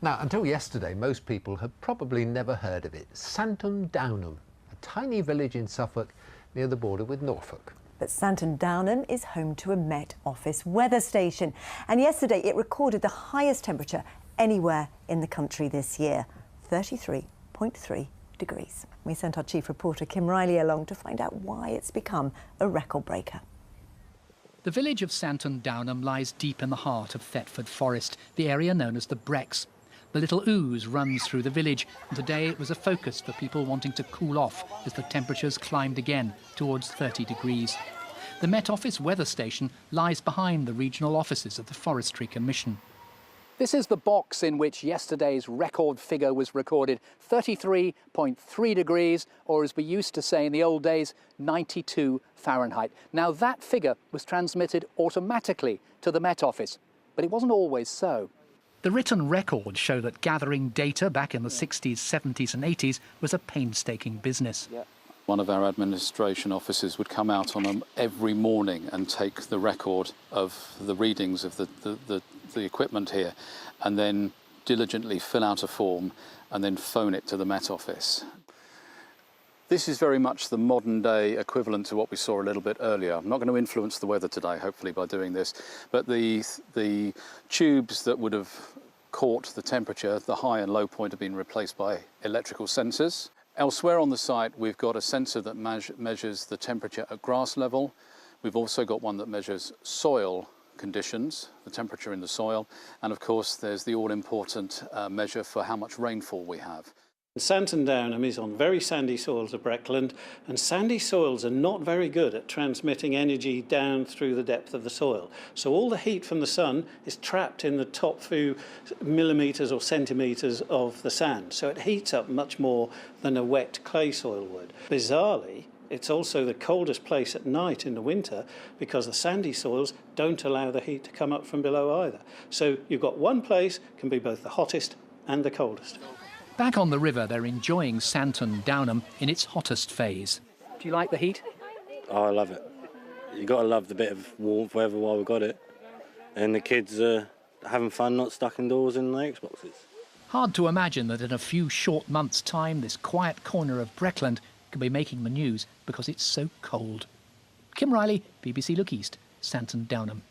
Now, until yesterday, most people had probably never heard of it. Santon Downham, a tiny village in Suffolk near the border with Norfolk. But Santon Downham is home to a Met Office weather station. And yesterday it recorded the highest temperature anywhere in the country this year, 33.3 degrees. We sent our chief reporter Kim Riley along to find out why it's become a record breaker. The village of Santon Downham lies deep in the heart of Thetford Forest, the area known as the Brecks. The little ooze runs through the village, and today it was a focus for people wanting to cool off as the temperatures climbed again towards 30 degrees. The Met Office weather station lies behind the regional offices of the Forestry Commission. This is the box in which yesterday's record figure was recorded, 33.3 degrees, or as we used to say in the old days, 92 Fahrenheit. Now that figure was transmitted automatically to the Met Office, but it wasn't always so. The written records show that gathering data back in the 60s, 70s and 80s was a painstaking business. One of our administration officers would come out on them every morning and take the record of the readings of the equipment here, and then diligently fill out a form and then phone it to the Met Office. This is very much the modern day equivalent to what we saw a little bit earlier. I'm not going to influence the weather today, hopefully, by doing this, but the tubes that would have caught the temperature, the high and low point, have been replaced by electrical sensors. Elsewhere on the site, we've got a sensor that measures the temperature at grass level. We've also got one that measures soil conditions, the temperature in the soil, and of course there's the all-important measure for how much rainfall we have. Santon Downham is on very sandy soils of Breckland, and sandy soils are not very good at transmitting energy down through the depth of the soil. So all the heat from the sun is trapped in the top few millimetres or centimetres of the sand. So it heats up much more than a wet clay soil would. Bizarrely, it's also the coldest place at night in the winter because the sandy soils don't allow the heat to come up from below either. So you've got one place can be both the hottest and the coldest. Back on the river, they're enjoying Santon Downham in its hottest phase. Do you like the heat? Oh, I love it. You've got to love the bit of warmth weather while we've got it. And the kids are having fun, not stuck indoors in their Xboxes. Hard to imagine that in a few short months' time, this quiet corner of Breckland could be making the news because it's so cold. Kim Riley, BBC Look East, Santon Downham.